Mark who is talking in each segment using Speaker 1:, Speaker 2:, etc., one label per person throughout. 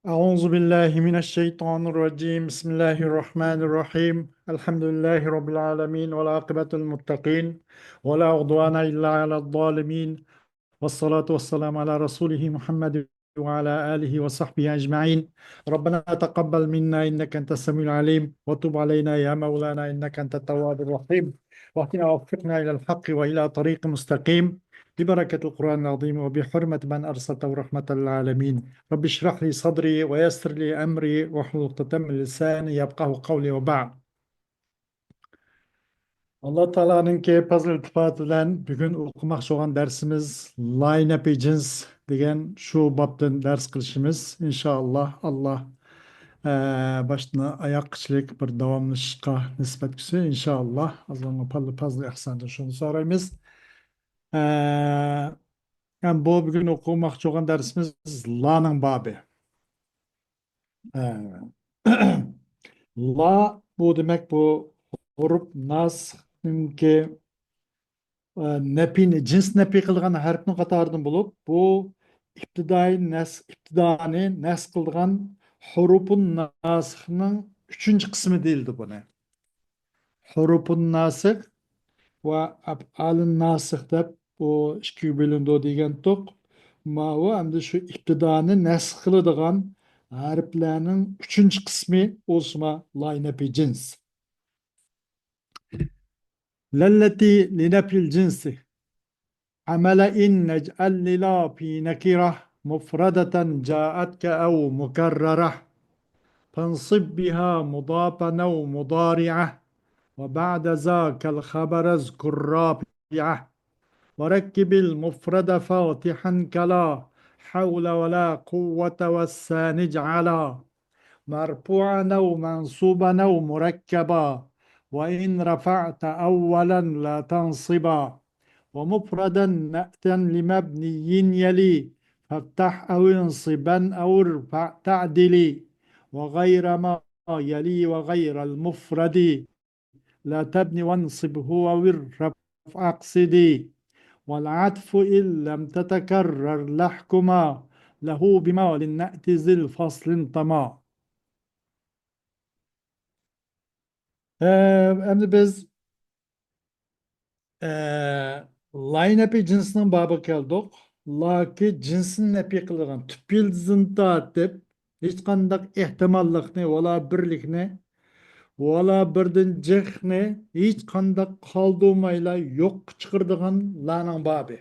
Speaker 1: أعوذ بالله من الشيطان الرجيم بسم الله الرحمن الرحيم الحمد لله رب العالمين والعاقبة للمتقين ولا عدوان إلا على الظالمين والصلاة والسلام على رسوله محمد وعلى آله وصحبه أجمعين. ربنا تقبل منا إنك أنت السميع العليم وتب علينا يا مولانا إنك أنت التواب الرحيم واهدنا ووفقنا إلى الحق وإلى طريق مستقيم ببركة القرآن العظيم وبحرمة من أرسلته رحمة للعالمين. رب اشرح لي صدري ويسر لي أمري واحلل عقدة من لساني يفقهوا قولي وبعد. Allah Teala'nınki fazl iltifat bilen bugün okumak olan dersimiz Line Up Agents degan şu baptan ders kılışımız. İnşallah Allah başına ayakçılık bir davamlışqa nispet küsü. İnşallah azalma fazla ihsandır şunu sorayımız. Yani bu bugün okumak olan dersimiz La'nın babı. La bu demek bu hurup nas ki nepini cins nepi kılgan harfni qatardan bulup bu iptidani nas kılgan hurupun nasıхның üçüncü kısmı değildi bu ne? Hurupun nasıh ve af'alın nasıh deb bu iki bölündü degan toq. Ma o endi şu iptidani nas kıladigan harflerinin üçüncü kısmı olsuma line-up cins. Lelleti linafil cinsi عمل إن نجعل لا في نكرة مفردة جاءتك أو مكررة فانصب بها مضافا أو مضارعة وبعد ذاك الخبر اذكر رابعة وركب المفرد فاتحا كلا حول ولا قوة والثاني اجعلا مرفوعا أو منصوبا أو مركبا وإن رفعت أولا لا تنصبا ومفردا نأتا لمبني يلي فافتح أو انصبا أو ارفع تعدلي وغير ما يلي وغير المفرد لا تبني وانصب هو والرفع أقصدي والعطف إن لم تتكرر لحكما له بما للنأت ذي الفصل طما. Endi biz line-up'i cinsinin babı keldik. Laki cinsin nepi kılgan tüp yıldızını dağıtıp hiç kandak ihtimallıkni valla birlikni valla birden cehni hiç kandak kaldırmayla yok çıkırdığın lanın babı.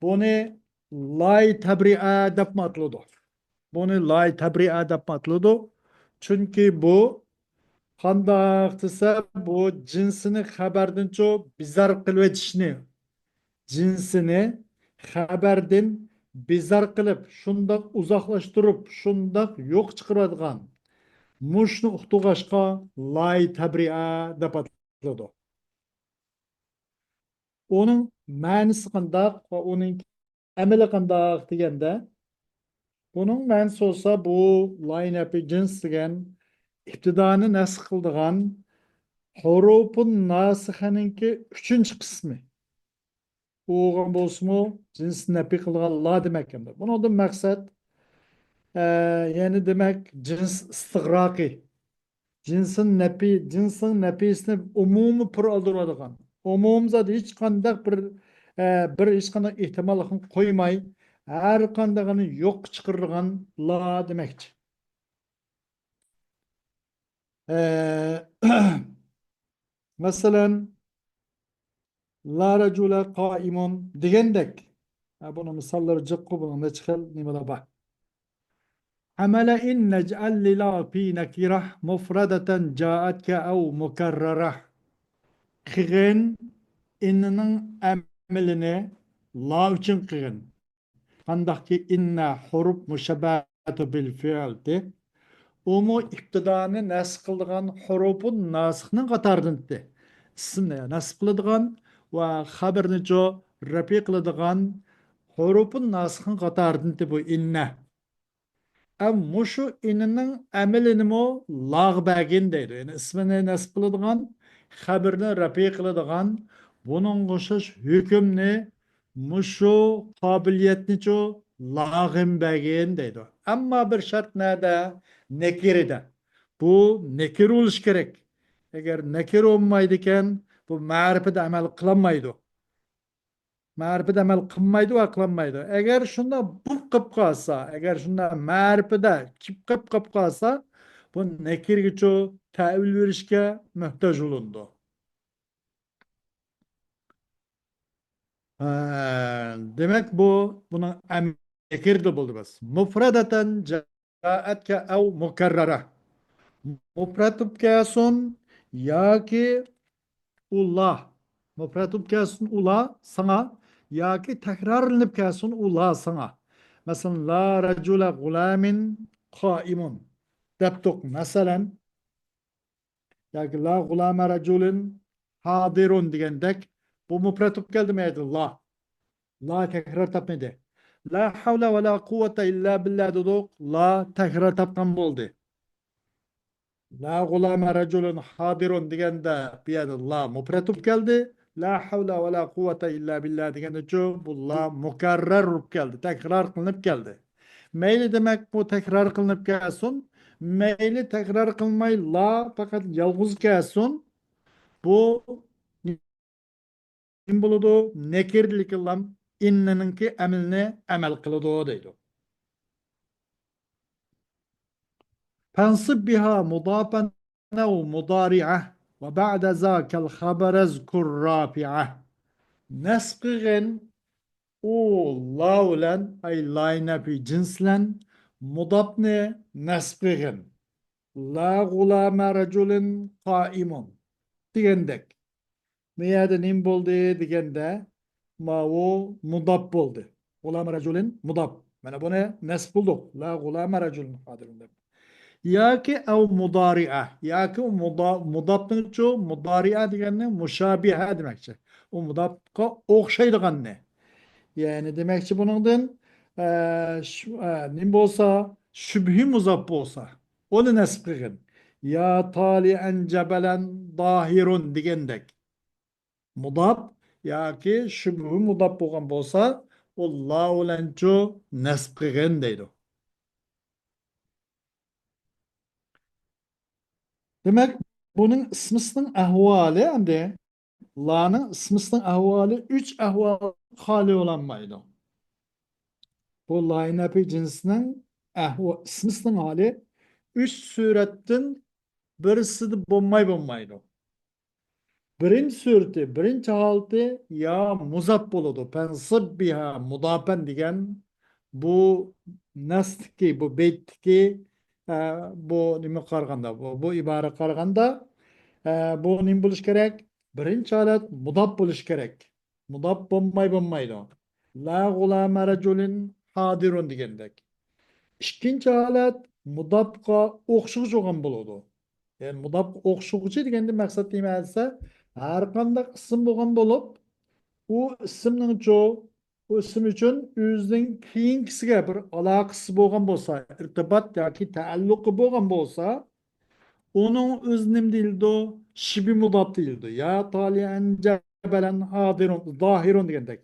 Speaker 1: Bunu lay tabri'a dep matlıdı. Bunu lay tabri'a dep matlıdı. Çünkü bu qandaq desa bu cinsini xabardan çok bizar qilib etishni cinsini xabardan bizar qilib shundoq uzoqlashtirib shundoq yo'q chiqaradigan mushni uqtug'ashqa lay tabria deb ataladi. Onun ma'nosi qandaq va uning amali qandaq deganda bunun ma'nosi olsa bu line up cins degan ibtidoni nasx qildigan hurufun nasıxaninki üçüncü kısmı. Oğan bolsumu cins nepi kılgan la demek hem de. Bunun da maksat yani demek cins istigraki. Cinsin nepisini umumi pır aldırmadıgan. Umum zaten hiç kandak bir hiç kandak ihtimalını koymay her kandakını yok çıkarırgan la demekçi. Mesela La racule qaimun degendek. Bunu misalları cıkkı bunun da çıkar nimada bak. Amele in nec'al li la fi nekirah mufradeten caatke ev mukarrarah. Kıgın inninin amelini la için kıgın. Kandak ki inna huruf müşebbatu bil fiildi. Umu iptidanı nasıl kıldıgan hurufun nasıхның qatarındı. İsimne nasıl kıldıgan ve haberini jo rapi kıldıgan hurufun nasıхның qatarındı bu inne. Muşu ininin amelini mu lağ bagin deydi. Yani ismini nasıl kıldıgan haberini rapi kıldıgan bunun kuşuş hükümni muşu kabiliyetini jo lağım begin deydi. Ama bir şart nerede? Nekiride. Bu nekir oluş gerek. Eğer nekir olmaydıken bu marifet amel kılamaydı. Marifet amel kılmaydı ve kılamaydı. Eğer şunda bu kıp kalsa, eğer şunda marifete kıp kalsa bu nekir geço tevil verişke mühtaç olundu. Demek buna nekir de buldu bas. Mufradeten caetke ev mukarrara. Mufratıp kâsun ya ki ullah. Mufratıp kâsun ula sana ya ki tekrarlanıp kâsun ula sana. Mesela la racule gulamin kaimun. Deptuk mesela ya ki la gulame raculin hadirun diyendek bu mufratıp geldi mi? La. La tekrar tapmadı. La havle ve la kuvvete illa billah dedik. La tekrar tapkan buldu. La gulame raculun hadirun degende bir yerde la mupretup geldi. La havle ve la kuvvete illa billah degende şu bu la mukarrer geldi. Tekrar kılınıp geldi. Meyli demek bu tekrar kılınıp gelsin. Meyli tekrar kılmayı la fakat yalnız gelsin. Bu kim buludu? Nekirlik ilam inneninki emilini emel kılıdı deydi. فانصب بها مضافا أو مضارعة وبعد ذاك الخبر اذكر رافعة نسقغن او لاولن أي لاين في جنسلن مضافن نسقغن لا غلام رجل قائم ديgendek meyada nim boldu digende ma o mudap boldu gulam raculin mudap mana bu ne nes bulduk la gulam raculin hadirinde ya ki ev mudari'a. Ya ki o mudaptın çoğu mudari'a diyenle muşabiha demekçe. O mudapka okşaydıgan ne? Yani demekçi bunun nim bolsa şübhi muzap bolsa onu nesbigin. Ya tali'en cebelen dahirun digendek. Mudap ya ki şübhi mudap bolgan bolsa Allahu lenço nesbigin deydi. Demek bunun ismisinin ahvali hem de la'nın ismisinin ahvali üç ahval hali olanmaydı. Bu line-up'ı cinsinin ismisinin hali üç suretin birisi de bulmaydı. Birinci sureti, birinci halde ya muzap buludu. Pensib biha mudapen diyen bu nastki, bu beytki bu nimi karganda, bu ibare karganda bu nim buluş gerek? Birinci alet mudab buluş gerek. Mudab bulmaydı. La gulame raculin hadirun degendek. İkinci alet mudabqa okşuğucu olan buludu. Yani mudab okşuğucu degende maksat demelse her kanda isim boğan bulup o isimnin çoğu o isim için özünün keyingisiga bir alakası boğan bolsa, irtibat yoki taalluqi boğan bolsa onun öznem değildi o şibi mudab değildi. Ya taliyen cebelen hadirun, zahirun degendek.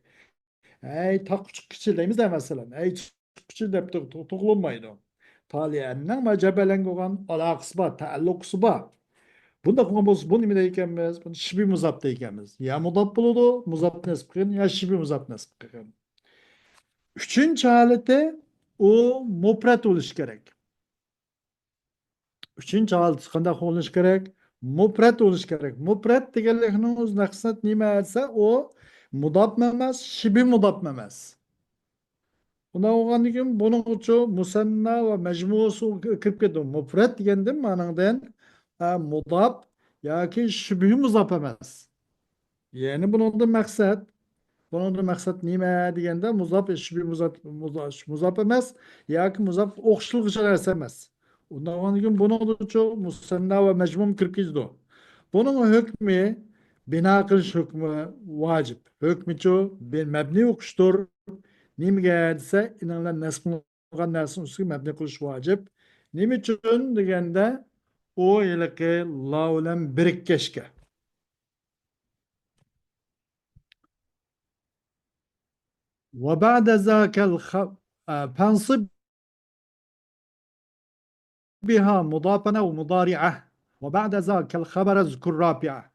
Speaker 1: Ey tak küçük kiçildeymiz de mesela. Ey küçük dep tuğulmaydı. Taliyenin ama cebelen kogan alakası var, taallukusu var. Bunda konumuz bunu mi deyikemiz, bunu şibi muzap deyikemiz. Ya mudab buludu, muzap nesbıkın, ya şibi muzap nesbıkın. Üçüncü halette o mupret oluş gerek. Üçüncü halet qanday oluş gerek? Mupret oluş gerek. Mupret deganlikning o'z maqsad nima etse o mudab emas, şibi mudab emas. Buna olgandan keyin buning uchun musanna va majmusi kirib ketdi. Mufrat deganda ma'nodan mudab yoki shubhi muzof emas. Ya'ni buningda maqsad nima deganda muzof shubhi muzof emas yoki muzof o'xshilg'ichi narsa emas. Undan olgandan keyin buning uchun musanna va majmum kirib ketdi. Buning hukmi bino qilish hukmi vojib. Hukmichu mabni o'qishdir. Nimaga desa, inanlar nasb qilgan narsani ustiga mabni qilish vojib. Nima uchun deganda, u yilqi la bilan birikashga. Va ba'da zakal فانصب بها مضافا أو مضارعة وبعد ذاك الخبر اذكر رابعة.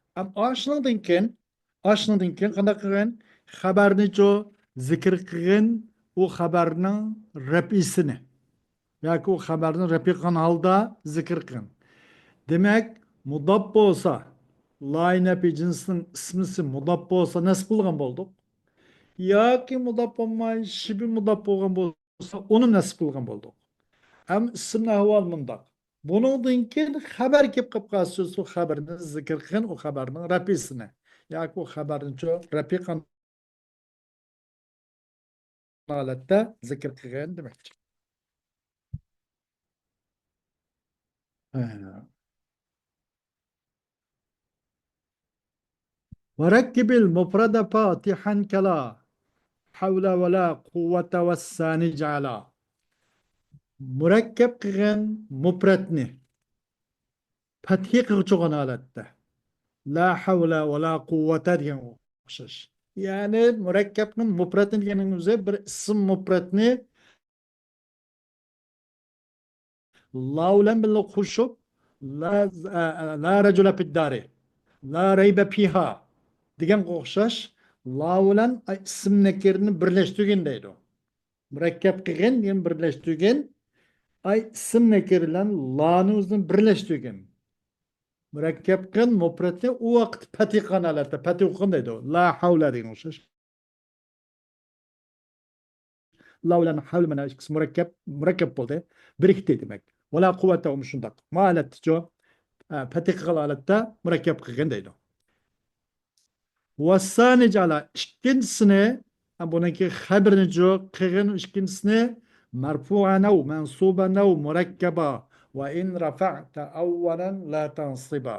Speaker 1: Aşnadınken kana kıgen haberini jo zikir kıgen o haberinin repisini. Yani o haberin repi kanalda zikir kıgen. Demek mudabba olsa line-up cinsinin ismisi mudabba olsa nasıl bulgan bulduk? Ya ki mudabba olmay şibi mudabba olgan bolsa onu nasıl bulgan bulduk? Hem isimli ahval mındak. Bunun keyin haber kep kap kalsın o haberini zikir kıgen o haberinin repisini. Ya ki o haberin jo repi kanalda zikir kıgen demek. وركب المفرد فاتحا كلا حول ولا قوة والثاني جعلا. Murakkep kılgan mufradni fethi kılçıgan alatta. La havle ve la kuvvete diyen okşaş. Yani murakkepnin mufradni diyenin üzere bir isim mufradni la ulen bil kuşub la recule fid dari la reybe fiha diyen okşaş. La ulen isim nekirini birleştirgen deydi. Murakkep kılgan diyen birleştirgen ay isim nekirilen la'nı uzun birleştirgen. Mürekkep kın mufreti o vakit pati kanalata pati okun deydi o. La havle deyin o şaş. La ulan havle mena işkisi mürekkep oldu. Birikti demek. Ve la kuvvete olmuşundak. Maalet jo pati kanalata mürekkep kın deydi o. Ve cala işkinsine bununki haberini jo kığın işkinsine مرفوعا أو منصوبا أو مركبا وإن رفعت أولا لا تنصبا.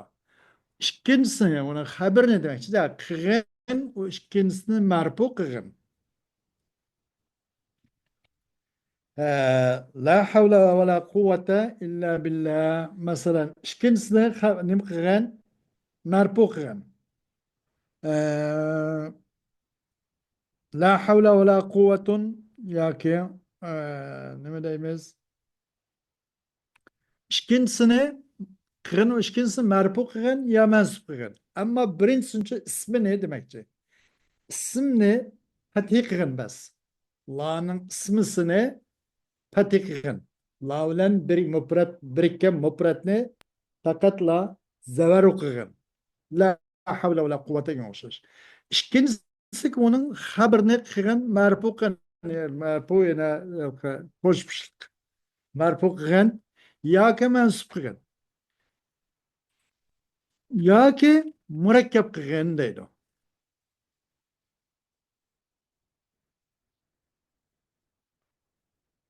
Speaker 1: İkincisine onun haber ne demek? İşte kıgın o ikincisini merfu kıgın. La havle ve la kuvvete illa billah. Mesela ikincisine nim kıgın merfu kıgın. La havle ve la kuvvetun ya ki ne deyimiz? İkincisini kıgın o ikincisini merfu kıgın ya mensup kıgın. Ama birincisi ismi ne demekçi? İsim ne? Fethi kıgın bas. La'nın ismisini Patikan. La ulan bir mufrat birikke mufratne fakat la zevar okugan. La havle ve la kuvvete yokşuş. İkincisi onun haberini kıgan merfukan merfu yana hoşpuşluk. Merfu kıgan ya ki mensup kıgan. Ya ki mürekkep kıgan deydi.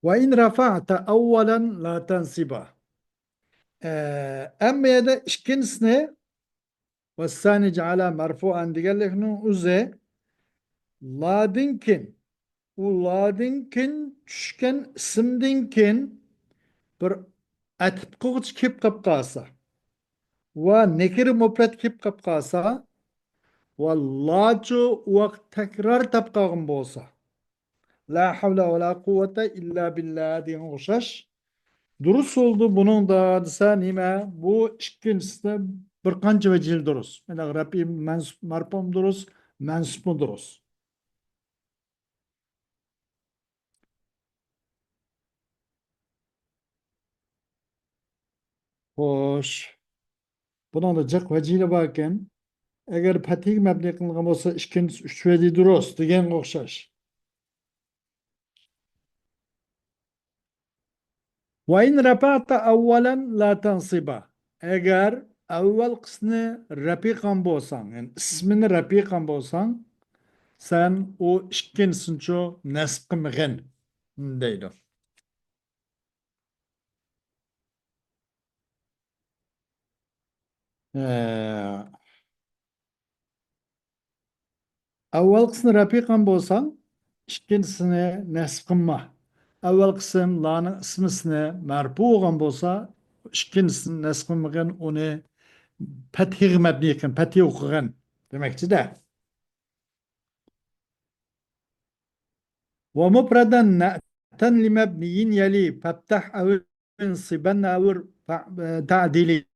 Speaker 1: Ve in rafa'ta evvelen la tensiba. Ama ya da ikincisine والثاني جعله مرفوعا قال لك انه uze ladinkin u ladinkin tushgan ismdinkin bir atibquvchi kelib qolib qolsa va nekir mufrat kelib qolib qolsa va lachu vaqt takror topib qolgan bo'lsa la havla va la quvvata illa billah degan o'xshash durust oldu bunun da desa nima bu ikkinchisida bir qancha vajil durust mana rabbim marpom durust mansubmi durust. Xo'sh, bunun da jiq vajili bor ekan. Agar patig mabni qilingan bo'lsa, ikkinchisi uch vaji durust deganga o'xshash. Va in rafa'ta avvalan la tansiba. Agar avval qismni rafiqan bo'lsang, yani ismini rafiqan bo'lsang, sen o ikkinchisini nasb qilmagin deydi. Avval qismni rafiqan bo'lsang, ikkinchisini nasb qilma. Avval qism la'ni ismisini marfu bo'lgan bo'lsa, ikkinchisini nasb qilmagan uni fathi mabni qilgan, fathi o'qigan demakchi-da. Va mufradan لمبني يلي فافتح أو انصبن أو ارفع تعديلي.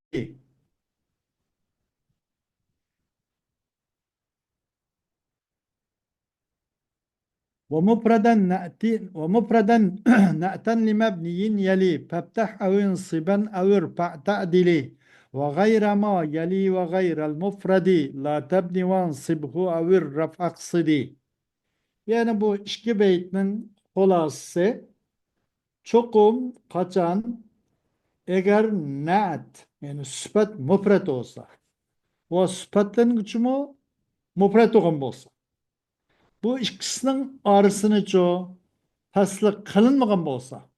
Speaker 1: ومفردا نأتن لمبني يلي فافتح أو انصبا أو ارفع تعديلي. وغير ما يلي وغير المفرد لا تبني وانصبه أو الرفع اقصدي. Yani bu iki beytinin hulası çokum kaçan eğer naat yani sıfat müfret olsa o sıfatların gücümü müfret olan olsa bu ikisinin arasını çoğu taslık kılınmagan bolsa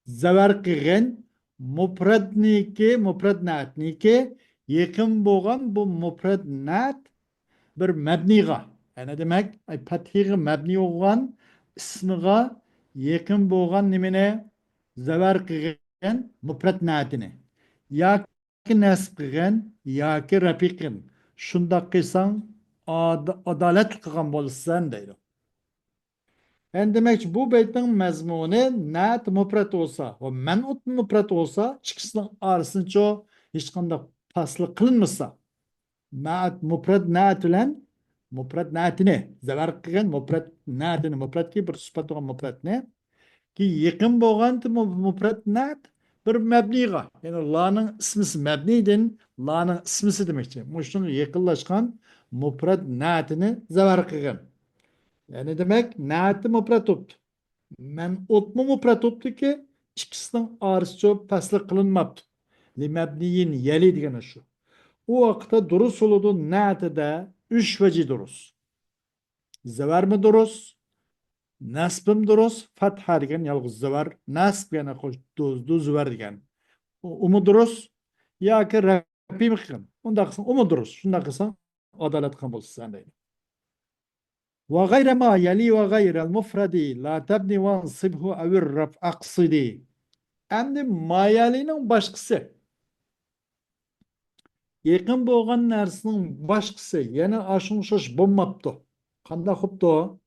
Speaker 1: zavar kılgan mufrad naatniki yakın boğan bu mufrad naat bir mebniga. Yani demek fethiga mebni olan ismiga yakın boğan nimine zavar kılgan mufrad naatini ya ki nasb kılgan ya ki rafiqin şunda kıysan adalet kılgan bolsan deydi. Yani demek ki bu beytin mezmunu naat müpret olsa o men'ut müpret olsa ikisinin arasınca hiç kanda faslı kılınmasa naat müpret naat ile müpret naatine zavar kılgan müpret naatine müpret ki bir sıfat olan müpret ne ki yakın boğan müpret naat bir mebniga yani la'nın ismisi mebnidin la'nın ismisi demek ki muşun yakınlaşkan müpret naatine zavar kılgan. Yani demek naati müpret tut. Men otmu müpret tuttu ki ikisinin arası paslı kılınmaptı. Li mebniyin yeli degeni şu. O vakıta durus oludu naati de üç veci durus. Zevar mı durus? Nasbım durus? Fatha degen yalgız zevar. Nasb yana hoş dozdu zevar degen. Umu durus? Ya ki Rabbi mi kılın? Onda kılsın umu durus. Şunda kılsın adalet kılın bolsun sen deyin. وغير ما يلي وغير المفرد لا تبني وانصبه أو الرفع أقصدي. Endi mayalinin başkası. Yakın boğan narsaning başkası. Yana aşınşış bulmaptı. Kanda xuptu.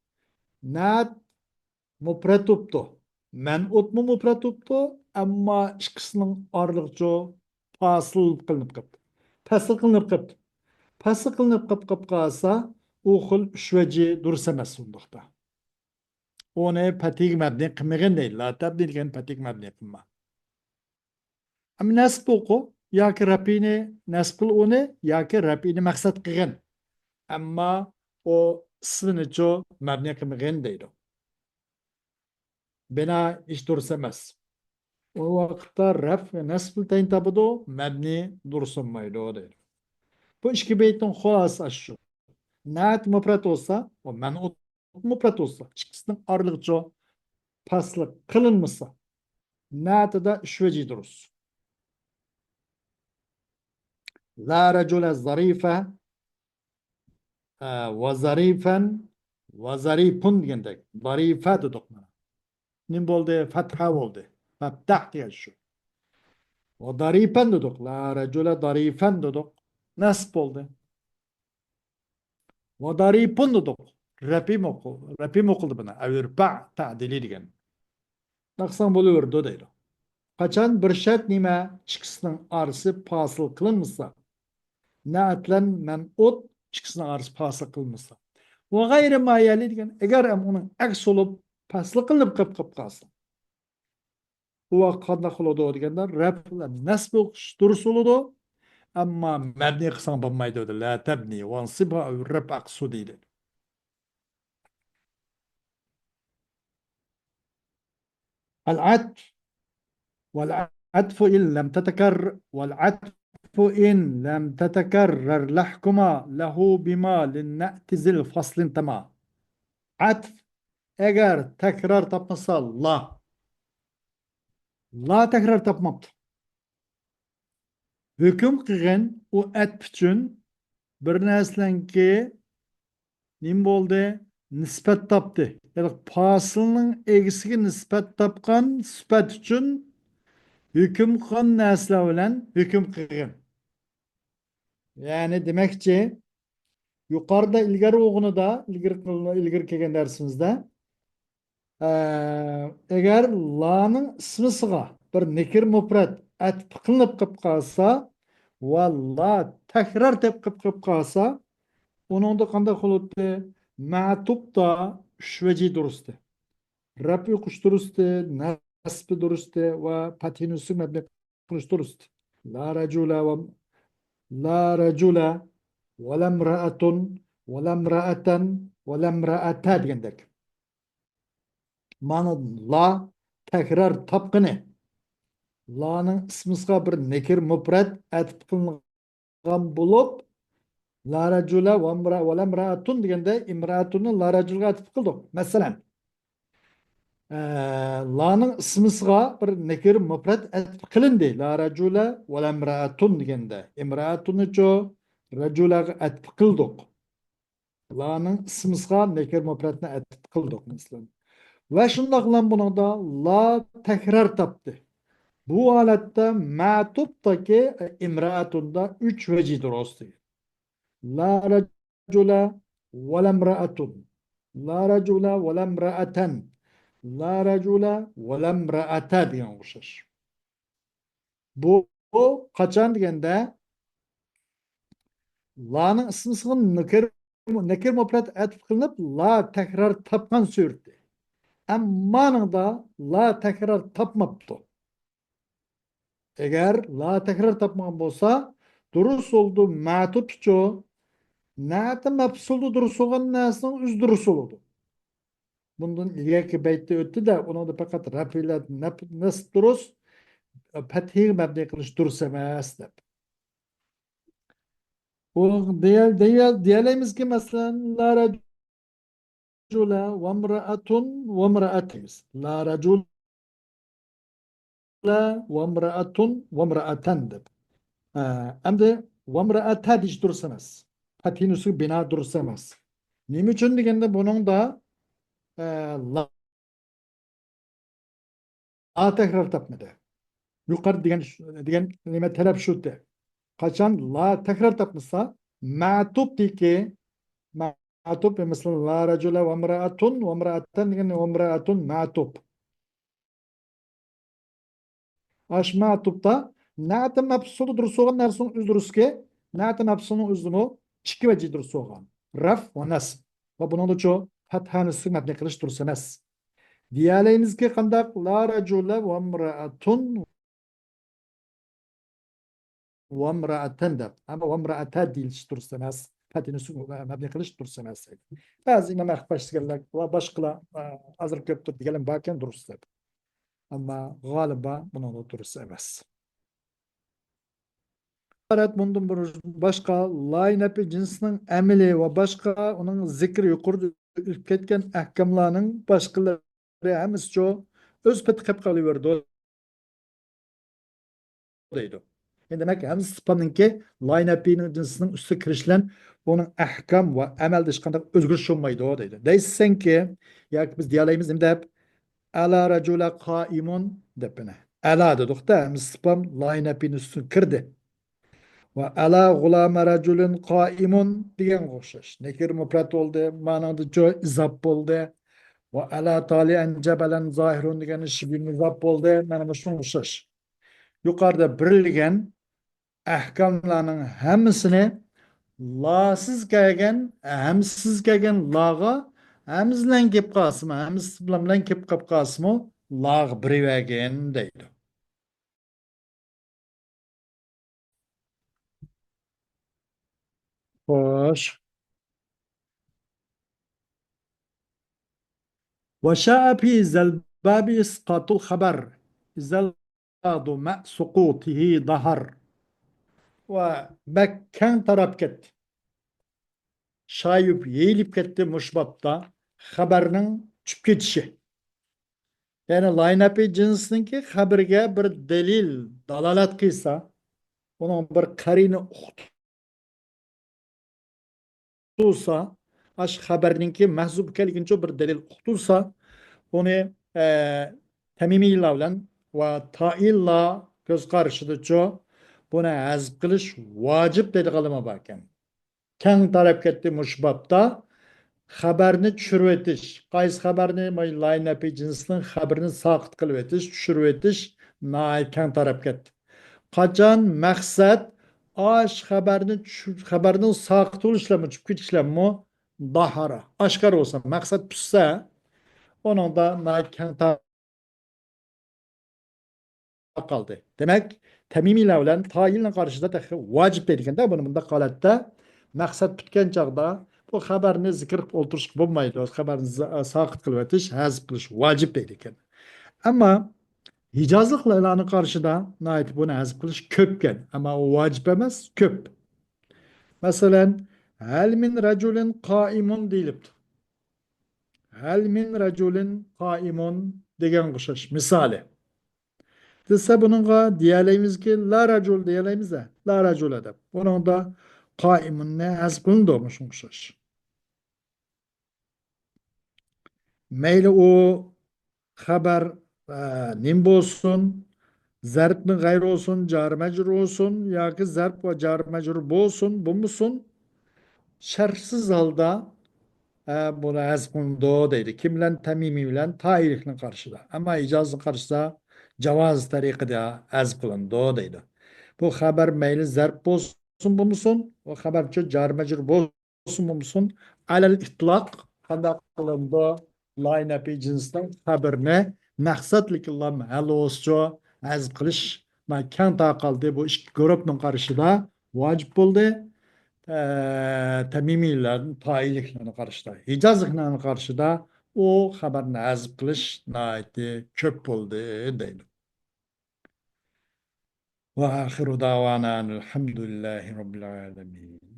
Speaker 1: Nat mupratuptu. Men otmu mupratuptu. Ama ikisinin arlıqçı fasıl kılınıp qıptı. Fasıl kılınıp qıptı. Fasıl kılınıp qıp qalsa o xil üçveci dursamas sundukta. Onu patik mebni kılmıgın değil. La tabni degan patik mebni kılma. Ama nasb oku ya ki Rabbini nasb kıl onu ya ki Rabbini maksat kılgın. Ama o ismini ço mebni kılmıgın değil. Bina iş dursamaz. O vakitte raf ve nasb tayin tabudu mebni dursunmaydı o değil. Bu iki beytin hulası şu. Naat müpret olsa o men'ut müpret olsa ikisinin arlıkça paslı kılınmışsa naatı da şveci durur. La racule zarife ve zarifen ve zarifun dedik. Zarife dedik mana. Nim boldu? Fatha oldu. Fattah diye şu. Ve zarifen dedik. La racule zarifen dedik. Nasıl oldu? Ve zarifun dedik. Rapim okul. Rapim okuldu bana. Evirpa ta'dili degen. Naksan buluverdi deydi. Kaçan bir şart nime çıkısının arası pasıl kılınmışsa naatlen men'ut ikisine arası paslı kılmışsa. Ve gayrı ma yali degan eğer onun aks olup paslı kılıp kıp kalsa. O qanday qılады deganda rab nasb o'qish durust bo'ladi, ammo mabni qilsang bo'lmaydi dedi. La tabni wansibha rab aqsu deydi. العطف والعطف إن لم تتكرر والعطف إن لم تتكرر لحكما له بما للنأت ذي الفصل تمام. Atf eğer tekrar tapmasa la tekrar tapmaptı. Hüküm kılgın o atf için bir neslenki nim boldu? Nispet taptı. Yani pasılının egisiga nispet tapkan süpet için hüküm kılgan nesle bilen hüküm kılgın. Yani demekçi yukarıda ilgari oğunu da ilgiri kelgen dersimizde Eğer la'nın ismisiga bir nekir mufrat atf kılıp kıp kalsa ve la tekrar tep kıp kalsa onun da kanda kılıptı ma'tup da şveci durustı. Rapi kuş durustı, nasbi durustı ve patinusu mebne kuş durustı. La racula ve la racula ve lemra'atun ve lemra'aten ve lemra'ata diyendek. Mana la tekrar tapqını. La'nın ismisiga bir nekir mufrat atf qilingan bulup la racula ve lemra'atun degende imraatuni la raculaga atf qildik. Masalan, la'nın ismisiga bir nekir mufrat atf qilindi. La racula ve lemra'atun degende imraatuni cho raculaga atf qildik. La'nın ismisiga nekir mufratni atf qildik masalan. Ve şundaqla bunada la tekrar tapdı. Bu alette ma'tuptaki imraatunda üç vecidir olsun. La racule ve lemraatun. La racule ve lemraaten. La racule ve lemraata diyen oluşur. Bu kaçan degende la'nın ismisiga nekir mufrat atf kılınıp la tekrar tapkan sürdü. Ammanın da la tekrar tapmaptı. Eğer la tekrar tapmagan bolsa durus oldu matupçu na'tı mapsuldu durus olgan nasının üz durus oldu. Bundan ilgili beytte öttü de onu da fakat rafilat nas durus fethih mebni kılış durus emas dep. O diyelim ki mesela la racule ve mraatun ve mraatimiz. La racule ve mraatun ve mraaten dep. Endi vamraata diş dursanız. Patinusu bina dursamaz. Nima uchun deganda buning da la tekrar topmadi. Yuqori degan nima talab shu de. Qachon la tekrar topmasa ma'tub deki ma'tub mesela la racula ve imraatan degan imraatun ma'tub. Aş ma'tubda na'ta mafsulu dursogan narsun üzdürüske na'ta mafsulun üzdümü çiki veci dursogan. Raf ve nasb. Ve bunun da çoğu fathanı mebni kılış dursamaz. Diyaleyimiz ki kandak la racule ve imraatun ve imraaten de. Ama ve imraata değil dursamaz. Fatihini mebni kılış dursamaz. Bazı imam ahbaştıgırlar ve başkala azır köptür diyelim baken durursa. Ama galiba bunun da dursamaz. İbaret bundan başka line-up cinsinin emili ve başka onun zikri yukarıda ketken ahkamlarının başkaları hemiz çoğu öz peti kep kalıverdi deydi. Yani demek ki hemiz sıpanınki line-up'inin cinsinin üstü kirişlen onun ahkam ve emel dışkanda özgürlüş olmaydı o deydi. Deysen ki ya biz diyaleyimiz hem de hep ala racula kaimun depine. Ala dedik de hemiz sıpan line-up'inin üstünü kırdı. Ve ala gulame raculun kaimun diyen koşuş. Nekir müpret oldu, manada çoğu izap oldu. Ve ala taliyen cebelen zahirun diyen işi bir izap oldu. Mana şunu koşuş. Yukarıda birilgen ahkamlarının hemsini la'sız kelgen, hemsiz kelgen lağa hemizlen kep kasımı, hemiz bilen kep kap kasımı lağ birivegen deydi. Hoş. وشاء في ذا الباب إسقاط الخبر إذا البعض مع سقوطه ظهر وبكان taraf ketti. Şayip yeğilip ketti muşbapta haberinin çıkıp ketişi. Yani line-up cinsininki haberge bir delil dalalat kıysa onun bir karini uqtuysa aş haberninki mahzub kelgince bir delil uqtuysa onu temimiyle bilen ve tailla göz karşıdıcı buna hazb kılış vacip dedi kalıma bakken. Keng taraf ketti muşbapta xabarni tushirib o'tish. Qaysi xabarni? Line-up jinsning xabarini saqit qilib o'tish, tushirib o'tish keng tarab ketdi. Qachon maqsad osh xabarning saqit bo'lishlarmi, tushib ketishlarmi? Dahara. Oshkor bo'lsa, maqsad tushsa, onun da keng tarab qaldı. Demek temimiyle bilen tayinle karşıda da vacip dedigende bunu bunda holatda maqsad tutgan chog'da bu xabarni zikr qilib o'tirish bo'lmaydi. Xabarni saqit qilib o'tish, hazb qilish vacip deydi ekan. Ammo hijozliklarning qarshida buni hazb qilish ko'pkan, ammo u vacip emas, ko'p. Masalan, hal min rajulin qaimun deyilibdi. Hal min rajulin qaimun degan o'xshash misoli. Dese bununla diyelim ki la racul diyelim de la racul edep. Bunun da kaimun ne hasbun doğmuş olmuş. Meyli o haber nim olsun, zarp mı gayr olsun, car mecrur olsun, ya ki zarp ve car mecrur olsun, bu musun? Şersiz halda buna hasbun doğ deydi. Kimlen temimi bilen tairikle karşıda. Ama icazı karşıda cevaz tarikida hasb kılın doğ deydi. Bu haber meyli zarp olsun bu musun? O haber şu car mecrur olsun bu musun? Alel itlak kanda kılındı line-up cinsinden haberine maksatlik illam hal olsun az kılış ma kan taqaldı bu iş grupның karşıda vacip oldu. Temimilerin tayinliklerine karşıda. Hicazlıklarına karşıda o haberini az kılış naiti köp oldu deydi. Ve ahiru davana elhamdülillahi rabbil alemin.